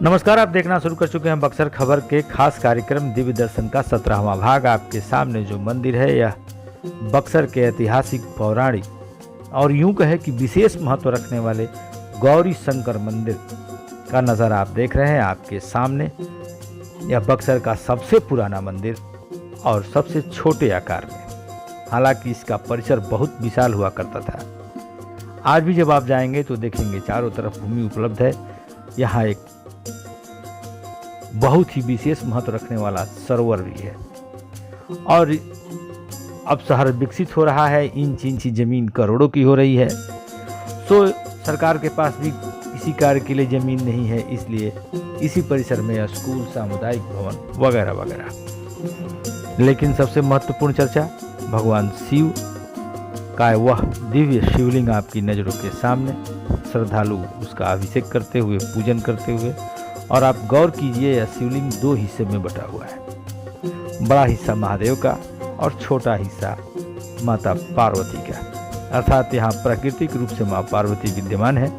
नमस्कार, आप देखना शुरू कर चुके हैं बक्सर खबर के खास कार्यक्रम दिव्य दर्शन का 17वां भाग। आपके सामने जो मंदिर है यह बक्सर के ऐतिहासिक, पौराणिक और यूं कहे कि विशेष महत्व रखने वाले गौरी शंकर मंदिर का नज़ारा आप देख रहे हैं। आपके सामने यह बक्सर का सबसे पुराना मंदिर और सबसे छोटे आकार में, हालांकि इसका परिसर बहुत विशाल हुआ करता था। आज भी जब आप जाएंगे तो देखेंगे चारों तरफ भूमि उपलब्ध है। यहाँ एक बहुत ही विशेष महत्व रखने वाला सरोवर भी है और अब शहर विकसित हो रहा है। इंच इंच जमीन करोड़ों की हो रही है। तो सरकार के पास भी किसी कार्य के लिए जमीन नहीं है, इसलिए इसी परिसर में स्कूल, सामुदायिक भवन वगैरह वगैरह। लेकिन सबसे महत्वपूर्ण चर्चा भगवान शिव का वह दिव्य शिवलिंग आपकी नज़रों के सामने, श्रद्धालु उसका अभिषेक करते हुए, पूजन करते हुए। और आप गौर कीजिए, यह शिवलिंग दो हिस्से में बटा हुआ है। बड़ा हिस्सा महादेव का और छोटा हिस्सा माता पार्वती का, अर्थात यहाँ प्राकृतिक रूप से माँ पार्वती विद्यमान है।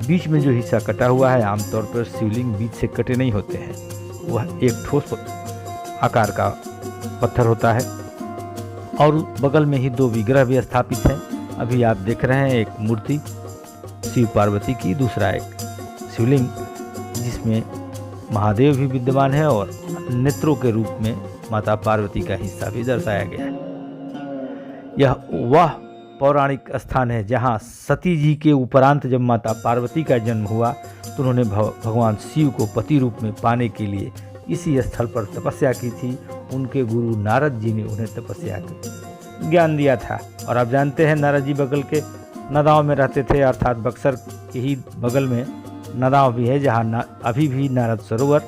बीच में जो हिस्सा कटा हुआ है, आमतौर पर शिवलिंग बीच से कटे नहीं होते हैं, वह एक ठोस आकार का पत्थर होता है और बगल में ही दो विग्रह भी स्थापित हैं। अभी आप देख रहे हैं एक मूर्ति शिव पार्वती की, दूसरा एक शिवलिंग जिसमें महादेव भी विद्यमान है और नेत्रों के रूप में माता पार्वती का हिस्सा भी दर्शाया गया है। यह वह पौराणिक स्थान है जहां सती जी के उपरांत जब माता पार्वती का जन्म हुआ तो उन्होंने भगवान शिव को पति रूप में पाने के लिए इसी स्थल पर तपस्या की थी। उनके गुरु नारद जी ने उन्हें तपस्या का ज्ञान दिया था। और आप जानते हैं नारद जी बगल के नदाव में रहते थे, अर्थात बक्सर के ही बगल में नदाव भी है जहाँ अभी भी नारद सरोवर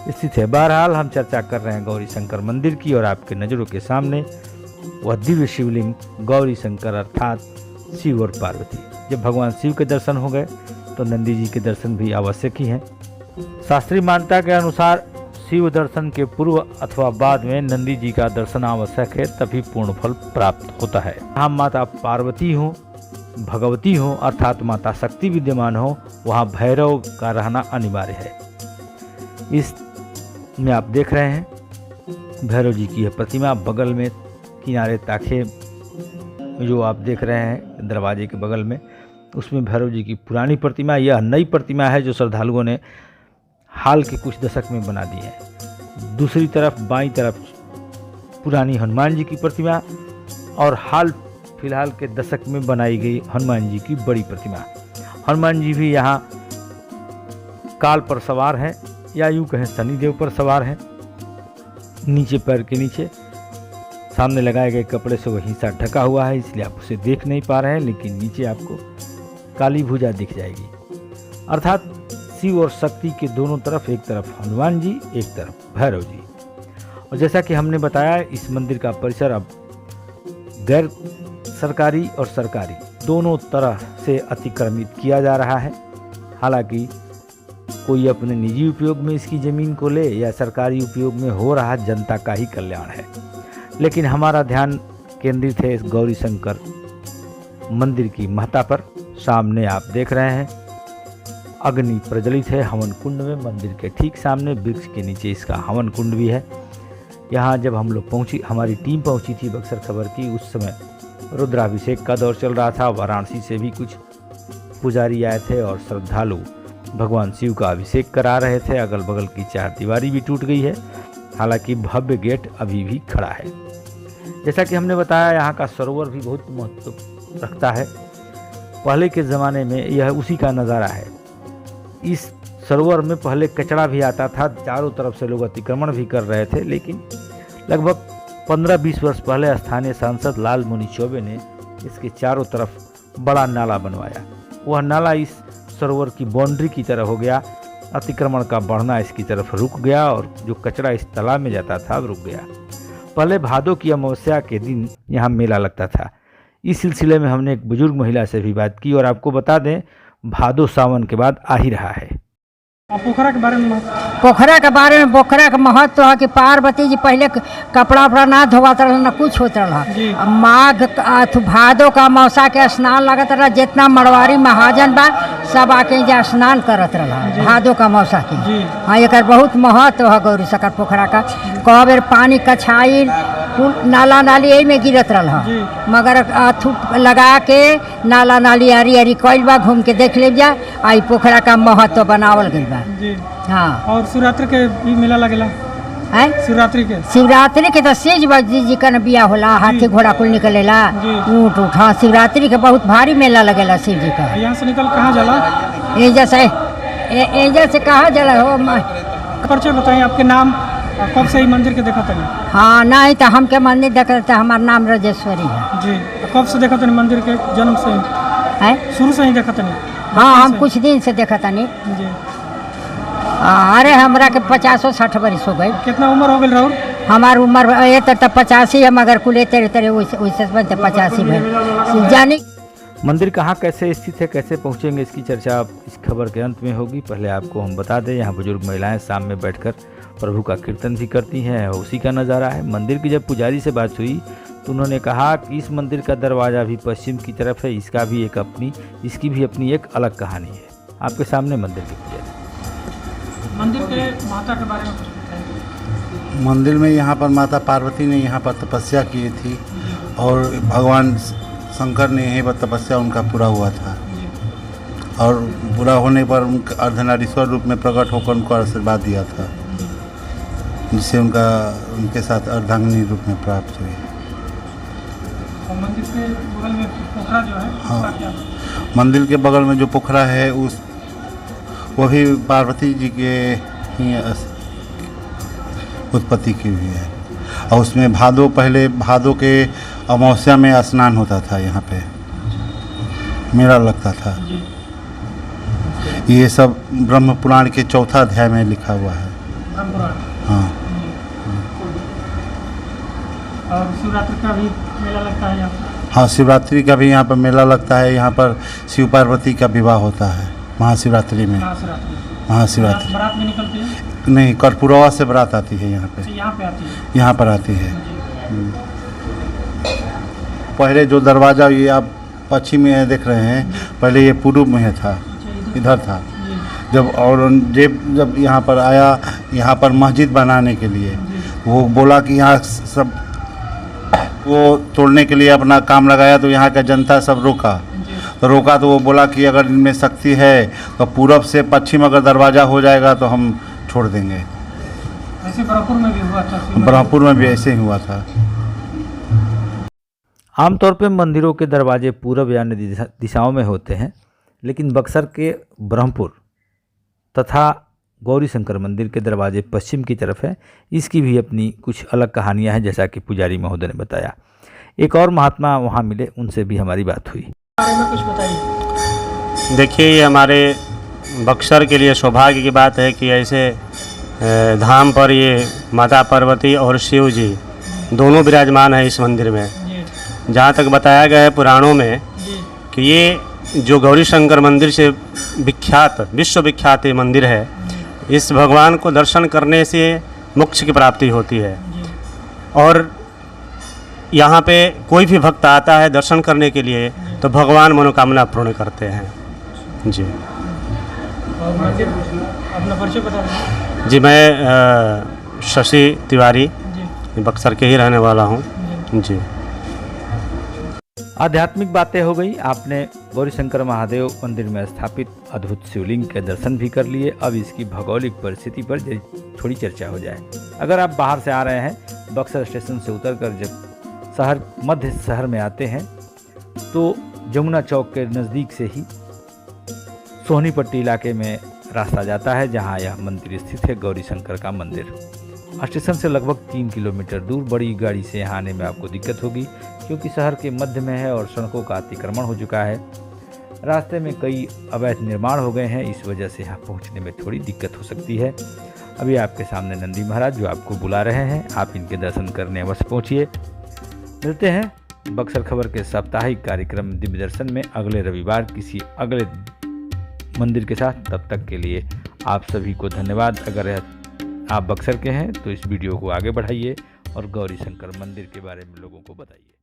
स्थित है। बहरहाल हम चर्चा कर रहे हैं गौरी शंकर मंदिर की और आपके नज़रों के सामने वह दिव्य शिवलिंग गौरी शंकर अर्थात शिव और पार्वती। जब भगवान शिव के दर्शन हो गए तो नंदी जी के दर्शन भी आवश्यक ही हैं। शास्त्रीय मान्यता के अनुसार शिव दर्शन के पूर्व अथवा बाद में नंदी जी का दर्शन आवश्यक है, तभी पूर्ण फल प्राप्त होता है। हम माता पार्वती हों, भगवती हो अर्थात माता शक्ति विद्यमान हो, वहाँ भैरव का रहना अनिवार्य है। इस में आप देख रहे हैं भैरव जी की यह प्रतिमा, बगल में किनारे ताखे जो आप देख रहे हैं दरवाजे के बगल में, उसमें भैरव जी की पुरानी प्रतिमा। यह नई प्रतिमा है जो श्रद्धालुओं ने हाल के कुछ दशक में बना दी है। दूसरी तरफ बाईं तरफ पुरानी हनुमान जी की प्रतिमा और हाल फिलहाल के दशक में बनाई गई हनुमान जी की बड़ी प्रतिमा। हनुमान जी भी यहाँ काल पर सवार हैं, या यूँ कहें शनिदेव पर सवार हैं। नीचे पैर के नीचे सामने लगाए गए कपड़े से वह हिस्सा ढका हुआ है, इसलिए आप उसे देख नहीं पा रहे हैं, लेकिन नीचे आपको काली भुजा दिख जाएगी। अर्थात शिव और शक्ति के दोनों तरफ, एक तरफ हनुमान जी, एक तरफ भैरव जी। और जैसा कि हमने बताया, इस मंदिर का परिसर अब गैर सरकारी और सरकारी दोनों तरह से अतिक्रमित किया जा रहा है। हालांकि कोई अपने निजी उपयोग में इसकी ज़मीन को ले या सरकारी उपयोग में हो रहा जनता का ही कल्याण है, लेकिन हमारा ध्यान केंद्रित है इस गौरी शंकर मंदिर की महत्ता पर। सामने आप देख रहे हैं अग्नि प्रज्वलित है हवन कुंड में। मंदिर के ठीक सामने वृक्ष के नीचे इसका हवन कुंड भी है। यहाँ जब हम लोग पहुँची, हमारी टीम पहुँची थी बक्सर खबर की, उस समय रुद्राभिषेक का दौर चल रहा था। वाराणसी से भी कुछ पुजारी आए थे और श्रद्धालु भगवान शिव का अभिषेक करा रहे थे। अगल बगल की चार दीवारी भी टूट गई है, हालांकि भव्य गेट अभी भी खड़ा है। जैसा कि हमने बताया, यहाँ का सरोवर भी बहुत महत्व रखता है। पहले के ज़माने में यह उसी का नज़ारा है। इस सरोवर में पहले कचरा भी आता था, चारों तरफ से लोग अतिक्रमण भी कर रहे थे, लेकिन लगभग 15-20 वर्ष पहले स्थानीय सांसद लाल मुनि चौबे ने इसके चारों तरफ बड़ा नाला बनवाया। वह नाला इस सरोवर की बाउंड्री की तरह हो गया। अतिक्रमण का बढ़ना इसकी तरफ रुक गया और जो कचरा इस तालाब में जाता था अब रुक गया। पहले भादों की अमावस्या के दिन यहाँ मेला लगता था। इस सिलसिले में हमने एक बुजुर्ग महिला से भी बात की और आपको बता दें, भादो सावन के बाद आ ही रहा है। पोखरा के बारे में पोखरा के बारे में पोखरा का महत्व है कि पार्वती जी पहले कपड़ा उपड़ा ना धोवत रहा न कुछ होत रहा। माघ भादो का मौसा के स्नान लगत रहा, जितना मड़वारी महाजन बा सब आके जा स्नान करत रहा भादो का मौसा की। हाँ एक बहुत महत्व है गौरी शंकर पोखरा का। कई बेर पानी कछाई नाला नाली यही में गिरत रहा, मगर अथू लगा के नाला नाली आरी आरी कैल बा, घूम के देख ले जा। आई पोखरा का महत्व बनावल गई बा। हाँ और शिवरात्रि के भी मेला लगेला है। शिवरात्रि के तो सेज जी का बिया होला, हाथी घोड़ा कुल निकलेला, ऊँट उठ। हाँ शिवरात्रि के बहुत भारी मेला लगेला शिव जी का। यहाँ से निकल कहाँ जाला? एजा से कहाँ जाला हो? परिचय बताइए, आपके नाम, कब से ही मंदिर के देखा था? हाँ नहीं तो हमके मंदिर देखा था, हमारा नाम राजेश्वरी है जी। कब से देखा था मंदिर के? जन्म से है? शुरू से ही देखा था? हाँ हम कुछ दिन से देखा था नहीं। अरे हमरा के 50-60 बरिस हो गए। कितना उम्र हो गई राहुल? हमार उम्र ये तो 85 है, मगर कुल तेरे तेरे वैसे 85 में जानी। मंदिर कहाँ कैसे स्थित है, कैसे पहुँचेंगे, इसकी चर्चा आप इस खबर के अंत में होगी। पहले आपको हम बता दें, यहाँ बुजुर्ग महिलाएं शाम में बैठकर प्रभु का कीर्तन भी करती हैं, उसी का नज़ारा है। मंदिर की जब पुजारी से बात हुई तो उन्होंने कहा कि इस मंदिर का दरवाज़ा भी पश्चिम की तरफ है, इसकी भी अपनी एक अलग कहानी है। आपके सामने मंदिर के पुजारी। मंदिर के माता के बारे में कुछ बताइए। मंदिर में यहाँ पर माता पार्वती ने यहाँ पर तपस्या की थी और भगवान शंकर ने यहीं पर तपस्या उनका पूरा हुआ था, और पूरा होने पर उनका अर्धनारीश्वर रूप में प्रकट होकर उनको आशीर्वाद दिया था, जिससे उनके साथ अर्धांगिनी रूप में प्राप्त हुई। और मंदिर के बगल में पोखरा जो है, हाँ मंदिर के बगल में जो पोखरा है वो भी पार्वती जी के ही उत्पत्ति की हुई है, और उसमें पहले भादो के अमावस्या में स्नान होता था, यहाँ पे मेला लगता था। ये सब ब्रह्म पुराण के 4 अध्याय में लिखा हुआ है। हाँ। और शिवरात्रि का भी मेला लगता है यहाँ? हाँ शिवरात्रि का भी यहाँ पर मेला लगता है। यहाँ पर शिव पार्वती का विवाह होता है महाशिवरात्रि में। महाशिवरात्रि बारात में निकलती है? नहीं, कर्पूरवा से बारात आती है यहाँ पे। यहाँ पे आती है? यहाँ पर आती है। पहले जो दरवाज़ा ये आप पश्चिम में देख रहे हैं, पहले ये पूर्व में था, इधर था। जब औरंगजेब जब यहाँ पर आया, यहाँ पर मस्जिद बनाने के लिए, वो बोला कि यहाँ सब वो तोड़ने के लिए अपना काम लगाया, तो यहाँ का जनता सब रोका। तो वो बोला कि अगर इनमें शक्ति है तो पूरब से पश्चिम अगर दरवाज़ा हो जाएगा तो हम छोड़ देंगे। ऐसे ब्रह्मपुर में भी हुआ था? ब्रह्मपुर में भी ऐसे ही हुआ था। आमतौर पे मंदिरों के दरवाजे पूरब या दिशाओं में होते हैं, लेकिन बक्सर के ब्रह्मपुर तथा गौरी शंकर मंदिर के दरवाजे पश्चिम की तरफ है। इसकी भी अपनी कुछ अलग कहानियां हैं, जैसा कि पुजारी महोदय ने बताया। एक और महात्मा वहां मिले, उनसे भी हमारी बात हुई। बारे में कुछ बताइए। देखिए, ये हमारे बक्सर के लिए सौभाग्य की बात है कि ऐसे धाम पर ये माता पार्वती और शिव जी दोनों विराजमान हैं इस मंदिर में। जहाँ तक बताया गया है पुराणों में कि ये जो गौरी शंकर मंदिर से विश्व विख्यात ये मंदिर है, इस भगवान को दर्शन करने से मोक्ष की प्राप्ति होती है। और यहाँ पे कोई भी भक्त आता है दर्शन करने के लिए तो भगवान मनोकामना पूर्ण करते हैं जी। और मंदिर अपना परिचय बता दें। जी, मैं शशि तिवारी बक्सर के ही रहने वाला हूँ जी। आध्यात्मिक बातें हो गई। आपने गौरी शंकर महादेव मंदिर में स्थापित अद्भुत शिवलिंग के दर्शन भी कर लिए। अब इसकी भौगोलिक परिस्थिति पर थोड़ी चर्चा हो जाए। अगर आप बाहर से आ रहे हैं, बक्सर स्टेशन से उतरकर जब मध्य शहर में आते हैं तो जमुना चौक के नज़दीक से ही सोहनीपट्टी इलाके में रास्ता जाता है, जहां यह मंदिर स्थित है, गौरी शंकर का मंदिर। स्टेशन से लगभग 3 किलोमीटर दूर। बड़ी गाड़ी से यहाँ आने में आपको दिक्कत होगी, क्योंकि शहर के मध्य में है और सड़कों का अतिक्रमण हो चुका है। रास्ते में कई अवैध निर्माण हो गए हैं, इस वजह से यहाँ पहुँचने में थोड़ी दिक्कत हो सकती है। अभी आपके सामने नंदी महाराज जो आपको बुला रहे हैं, आप इनके दर्शन करने अवश्य पहुँचिए। मिलते हैं बक्सर खबर के साप्ताहिक कार्यक्रम दिव्य दर्शन में अगले रविवार किसी अगले मंदिर के साथ। तब तक के लिए आप सभी को धन्यवाद। अगर आप बक्सर के हैं तो इस वीडियो को आगे बढ़ाइए और गौरी शंकर मंदिर के बारे में लोगों को बताइए।